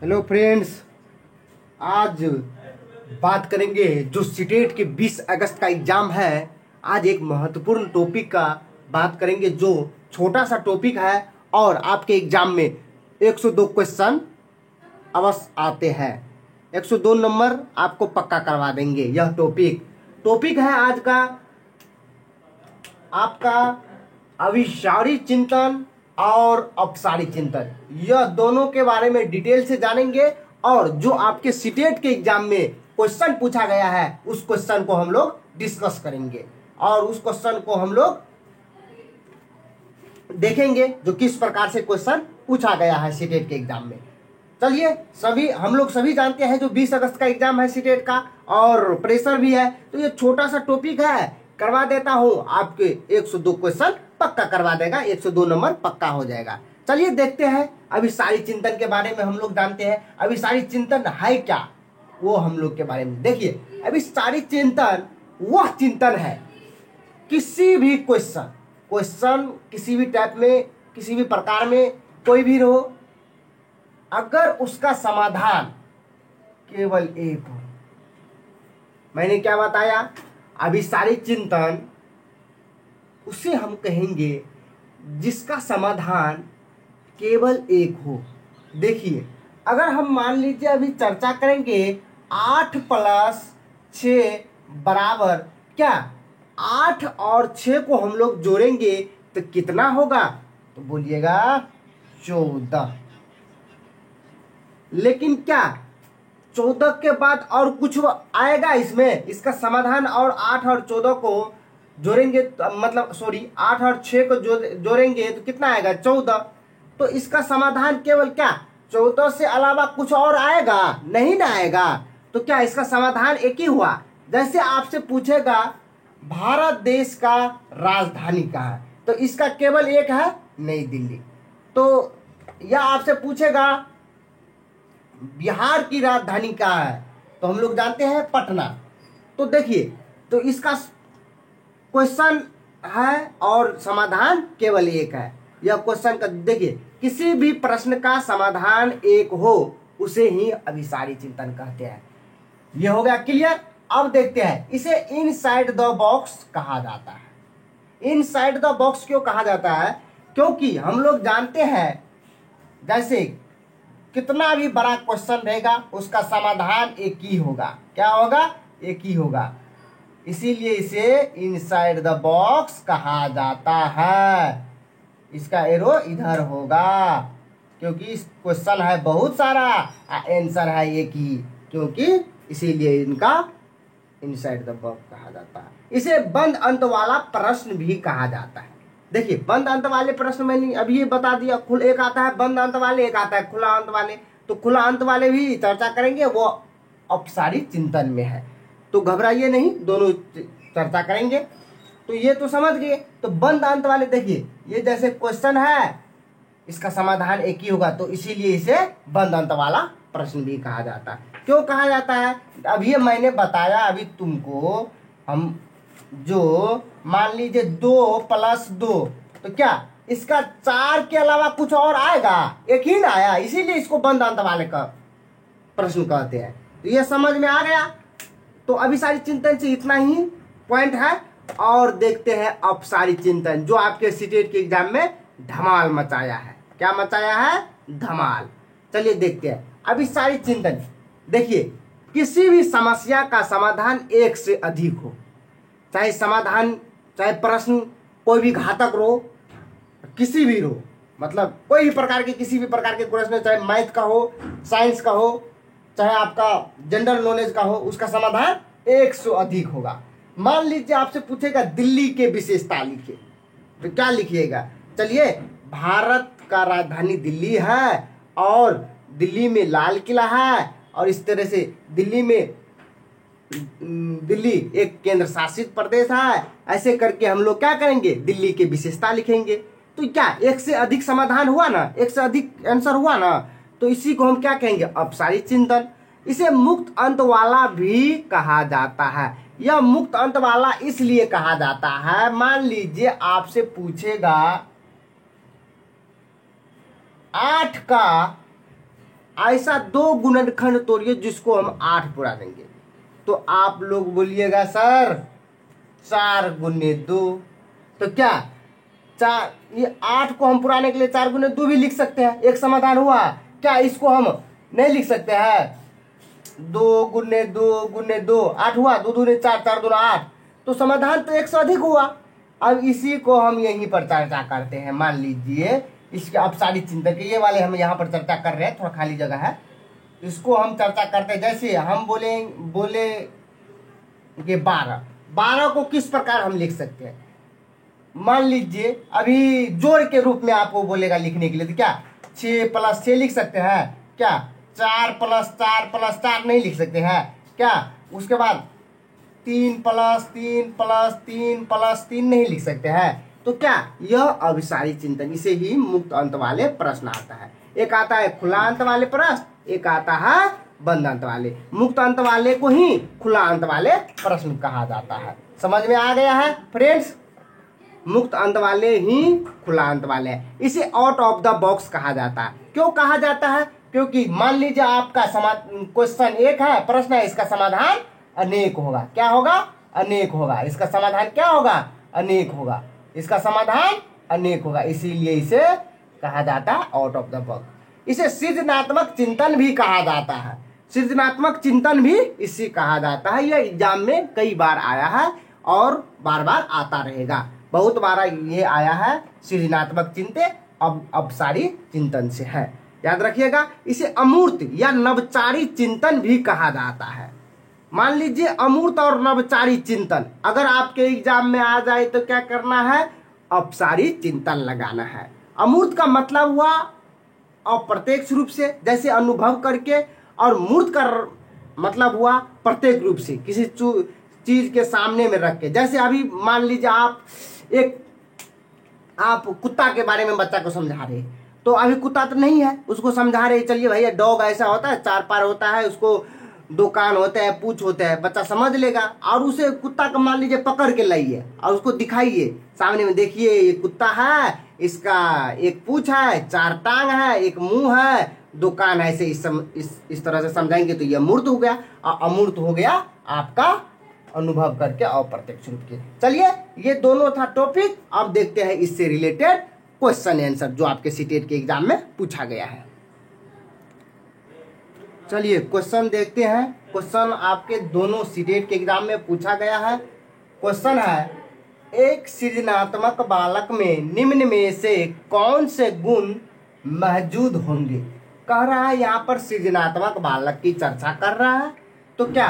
Hello friends, आज बात करेंगे जो सीटेट के 20 अगस्त का एग्ज़ाम है। आज एक महत्वपूर्ण टॉपिक का बात करेंगे जो छोटा सा टॉपिक है और आपके एग्ज़ाम में 102 क्वेश्चन अवश्य आते हैं। 102 नंबर आपको पक्का करवा देंगे। यह टॉपिक है आज का आपका अविसारी चिंतन और अपसारी चिंतन। यह दोनों के बारे में डिटेल से जानेंगे और जो आपके सीटेट के एग्जाम में क्वेश्चन पूछा गया है उस क्वेश्चन को हम लोग डिस्कस करेंगे और उस क्वेश्चन को हम लोग देखेंगे जो किस प्रकार से क्वेश्चन पूछा गया है सीटेट के एग्जाम में। चलिए, हम लोग सभी जानते हैं जो 20 अगस्त का एग्जाम है सीटेट का और प्रेशर भी है, तो ये छोटा सा टॉपिक है, करवा देता हूँ। आपके 102 क्वेश्चन पक्का करवा देगा, 102 नंबर पक्का हो जाएगा। चलिए देखते हैं अभिसारी चिंतन के बारे में। हम लोग जानते हैं अभिसारी चिंतन है क्या, वो हम लोग के बारे में देखिए। अभिसारी चिंतन वह चिंतन है किसी भी क्वेश्चन किसी भी टाइप में, किसी भी प्रकार में, कोई भी हो, अगर उसका समाधान केवल एक हो। मैंने क्या बताया? अभिसारी चिंतन उसे हम कहेंगे जिसका समाधान केवल एक हो। देखिए, अगर हम मान लीजिए अभी चर्चा करेंगे 8 + 6 बराबर क्या, 8 और 6 को हम लोग जोड़ेंगे तो कितना होगा? तो बोलिएगा 14। लेकिन क्या 14 के बाद और कुछ आएगा इसमें? इसका समाधान और 8 और 14 को जोड़ेंगे मतलब 8 और 6 को जोड़ेंगे तो कितना आएगा? 14। तो इसका समाधान केवल क्या 14 से अलावा कुछ और आएगा? नहीं ना आएगा। तो क्या इसका समाधान एक ही हुआ? जैसे आपसे पूछेगा भारत देश का राजधानी कहाँ है, तो इसका केवल एक है, नई दिल्ली। तो यह आपसे पूछेगा बिहार की राजधानी कहाँ है, तो हम लोग जानते हैं पटना। तो देखिए, तो इसका क्वेश्चन है और समाधान केवल एक है। यह क्वेश्चन का देखिए, किसी भी प्रश्न का समाधान एक हो उसे ही अभिसारी चिंतन कहते हैं। यह हो गया क्लियर। अब देखते हैं इसे इनसाइड द बॉक्स कहा जाता है। इनसाइड द बॉक्स क्यों कहा जाता है? क्योंकि हम लोग जानते हैं जैसे कितना भी बड़ा क्वेश्चन रहेगा उसका समाधान एक ही होगा। क्या होगा? एक ही होगा। इसीलिए इसे इनसाइड द बॉक्स कहा जाता है। इसका एरो इधर होगा क्योंकि इस क्वेश्चन है बहुत सारा, आंसर है एक ही, क्योंकि इसीलिए इनका इनसाइड द बॉक्स कहा जाता है। इसे बंद अंत वाला प्रश्न भी कहा जाता है। देखिए, बंद अंत वाले प्रश्न मैंने अभी ये बता दिया। एक आता है बंद अंत वाले, एक आता है खुला अंत वाले। तो खुला अंत वाले भी चर्चा करेंगे, वो अपसारी चिंतन में है, तो घबराइए नहीं, दोनों चर्चा करेंगे। तो ये तो समझ गए। तो बंद अंत वाले देखिए, ये जैसे क्वेश्चन है इसका समाधान एक ही होगा, तो इसीलिए इसे बंद अंत वाला प्रश्न भी कहा जाता है। क्यों कहा जाता है? अब ये मैंने बताया अभी तुमको। हम जो मान लीजिए 2 + 2, तो क्या इसका 4 के अलावा कुछ और आएगा? एक ही ना आया, इसीलिए इसको बंद अंत वाले का प्रश्न कहते हैं। तो ये समझ में आ गया। तो अभिसारी चिंतन से इतना ही पॉइंट है। और देखते हैं अपसारी चिंतन जो आपके सीटेट के एग्जाम में धमाल मचाया है। क्या मचाया है? धमाल। चलिए देखते हैं अभिसारी चिंतन। देखिए, किसी भी समस्या का समाधान एक से अधिक हो, चाहे प्रश्न कोई भी घातक हो, किसी भी हो, मतलब कोई भी प्रकार के किसी भी प्रकार के प्रश्न, चाहे मैथ का हो, साइंस का हो, चाहे आपका जनरल नॉलेज का हो, उसका समाधान एक से अधिक होगा। मान लीजिए आपसे पूछेगा दिल्ली के विशेषता लिखिए, तो क्या लिखिएगा? चलिए, भारत का राजधानी दिल्ली है और दिल्ली में लाल किला है और इस तरह से दिल्ली एक केंद्र शासित प्रदेश है। ऐसे करके हम लोग क्या करेंगे? दिल्ली की विशेषता लिखेंगे। तो क्या एक से अधिक समाधान हुआ ना, एक से अधिक आंसर हुआ ना, तो इसी को हम क्या कहेंगे? अपसारी चिंतन। इसे मुक्त अंत वाला भी कहा जाता है। यह मुक्त अंत वाला इसलिए कहा जाता है, मान लीजिए आपसे पूछेगा ऐसा 2 गुणनखंड तोड़िए जिसको हम 8 पूरा देंगे। तो आप लोग बोलिएगा सर 4 गुने 2, तो क्या 4, ये 8 को हम पुराने के लिए 4 गुने 2 भी लिख सकते हैं। एक समाधान हुआ। क्या इसको हम नहीं लिख सकते हैं? 2 गुने 2 गुने 2 8 हुआ, 2 दूने 4, 4 दूना 8, तो समाधान तो 1 से अधिक हुआ। अब इसी को हम यहीं पर चर्चा करते हैं। मान लीजिए इसके अपसारी चिंतन के ये वाले हम यहाँ पर चर्चा कर रहे हैं, थोड़ा खाली जगह है, इसको हम चर्चा करते हैं। जैसे हम बोले कि 12 को किस प्रकार हम लिख सकते हैं? मान लीजिए अभी जोड़ के रूप में आपको बोलेगा लिखने के लिए, तो क्या 6 + 6 लिख सकते हैं? क्या 4 + 4 + 4 नहीं लिख सकते हैं क्या? उसके बाद 3 + 3 + 3 + 3 नहीं लिख सकते हैं? तो क्या यह अभिसारी चिंतन, इसे ही मुक्त अंत वाले प्रश्न आता है। एक आता है खुला अंत वाले प्रश्न, एक आता है बंद अंत वाले। मुक्त अंत वाले को ही खुला अंत वाले प्रश्न कहा जाता है। समझ में आ गया है फ्रेंड्स? मुक्त अंत वाले ही खुला अंत वाले हैं। इसे आउट ऑफ द बॉक्स कहा जाता है। क्यों कहा जाता है? क्योंकि मान लीजिए आपका क्वेश्चन 1 है, प्रश्न है, इसका समाधान अनेक होगा। क्या होगा? अनेक होगा। इसका समाधान क्या होगा? अनेक होगा। इसका समाधान अनेक होगा, इसीलिए इसे कहा जाता है आउट ऑफ द बॉक्स। इसे सृजनात्मक चिंतन भी कहा जाता है। सृजनात्मक चिंतन भी इसे कहा जाता है। यह एग्जाम में कई बार आया है और बार बार आता रहेगा। बहुत बार ये आया है सृजनात्मक चिंतन अब सारी चिंतन से है, याद रखिएगा। इसे अमूर्त या नवचारी चिंतन भी कहा जाता है। मान लीजिए अमूर्त और नवचारी चिंतन अगर आपके एग्जाम में आ जाए तो क्या करना है? अपसारी चिंतन लगाना है। अमूर्त का मतलब हुआ अप्रत्यक्ष रूप से, जैसे अनुभव करके, और मूर्त का मतलब हुआ प्रत्येक रूप से, किसी चीज के सामने में रख के। जैसे अभी मान लीजिए आप कुत्ता के बारे में बच्चा को समझा रहे, तो अभी कुत्ता तो नहीं है, उसको समझा रहे चलिए भैया डॉग ऐसा होता है, 4 पैर होता है, उसको 2 कान होते हैं, पूंछ होते हैं, बच्चा समझ लेगा। और उसे कुत्ता को मान लीजिए पकड़ के लाइए और उसको दिखाइए सामने में, देखिए ये कुत्ता है, इसका 1 पूंछ है, 4 टांग है, 1 मुंह है, 2 कान है, ऐसे इस तरह से समझाएंगे तो ये मूर्त हो गया। और अमूर्त हो गया आपका अनुभव करके अप्रत्यक्ष रूप के। चलिए ये दोनों था टॉपिक। अब देखते हैं इससे रिलेटेड क्वेश्चन आंसर जो आपके सीटेट के एग्जाम में पूछा गया है। चलिए क्वेश्चन देखते हैं। क्वेश्चन आपके दोनों सीटेट के एग्जाम में पूछा गया है। क्वेश्चन है, एक सृजनात्मक बालक में निम्न में से कौन से गुण मौजूद होंगे? कह रहा है यहाँ पर सृजनात्मक बालक की चर्चा कर रहा है। तो क्या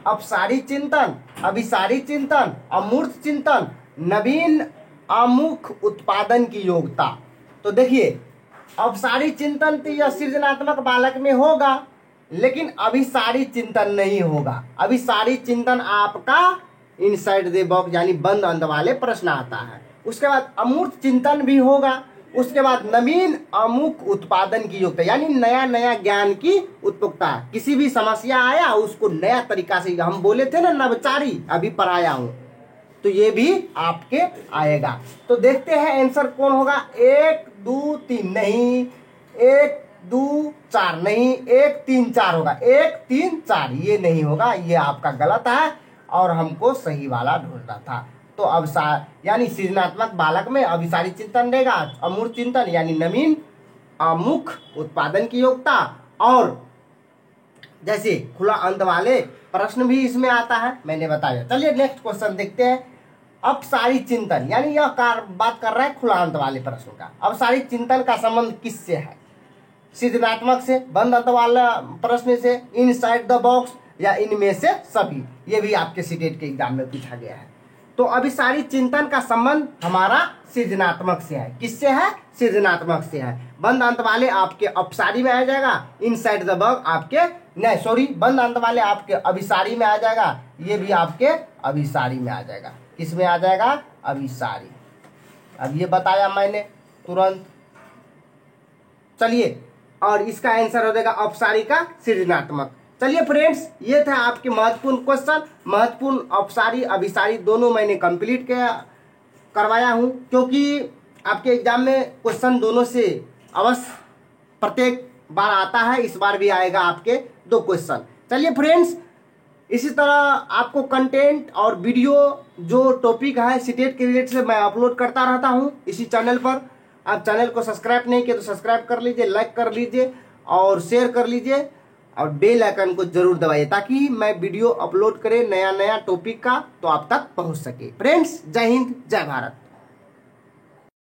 अपसारी चिंतन, अभिसारी चिंतन, अमूर्त चिंतन, नवीन आमुख उत्पादन की योग्यता। तो देखिए अपसारी चिंतन तो यह सृजनात्मक बालक में होगा, लेकिन अभिसारी चिंतन नहीं होगा। अभिसारी चिंतन आपका इनसाइड द बॉक्स यानी बंद अंत वाले प्रश्न आता है। उसके बाद अमूर्त चिंतन भी होगा। उसके बाद नवीन अमुक उत्पादन की योग्यता यानी नया नया ज्ञान की उत्पत्ता। किसी भी समस्या आया उसको नया तरीका से, हम बोले थे ना नवचारी, अभी पढ़ाया हूं, तो ये भी आपके आएगा। तो देखते हैं आंसर कौन होगा। 1 2 3 नहीं, 1 2 4 नहीं, 1 3 4 होगा। 1 3 4 ये नहीं होगा, ये आपका गलत है और हमको सही वाला ढूंढना था। तो अब यानी सृजनात्मक बालक में अभिसारी चिंतन रहेगा, अमूर्त चिंतन यानी नवीन आमुख उत्पादन की योग्यता, और जैसे खुला अंत वाले प्रश्न भी इसमें आता है, मैंने बताया। चलिए नेक्स्ट क्वेश्चन देखते हैं। अपसारी चिंतन यानी यह बात कर रहा है खुला अंत वाले प्रश्न का। अपसारी चिंतन का संबंध किससे है? सृजनात्मक से, बंद अंत वाला प्रश्न से, इनसाइड द बॉक्स, या इनमें से सभी। ये भी आपके सीटेट के एग्जाम में पूछा गया है। तो अभिसारी चिंतन का संबंध हमारा सृजनात्मक से है। किससे है? सृजनात्मक से है। बंद अंत वाले आपके अपसारी में आ जाएगा, इनसाइड द बॉक्स आपके नहीं सॉरी बंद अंत वाले आपके अभिसारी में आ जाएगा, ये भी आपके अभिसारी में आ जाएगा। किस में आ जाएगा? अभिसारी। अब ये बताया मैंने तुरंत। चलिए और इसका आंसर हो जाएगा अपसारी का सृजनात्मक। चलिए फ्रेंड्स ये था आपके महत्वपूर्ण क्वेश्चन। महत्वपूर्ण अपसारी अभिसारी दोनों मैंने कंप्लीट करवाया हूं, क्योंकि आपके एग्जाम में क्वेश्चन दोनों से अवश्य प्रत्येक बार आता है, इस बार भी आएगा आपके 2 क्वेश्चन। चलिए फ्रेंड्स, इसी तरह आपको कंटेंट और वीडियो जो टॉपिक है सीटेट के रिलेटेड से मैं अपलोड करता रहता हूं इसी चैनल पर। आप चैनल को सब्सक्राइब नहीं किए तो सब्सक्राइब कर लीजिए, लाइक कर लीजिए और शेयर कर लीजिए और बेल आइकन को जरूर दबाइए ताकि मैं वीडियो अपलोड करे नया नया टॉपिक का तो आप तक पहुंच सके। फ्रेंड्स, जय हिंद, जय भारत।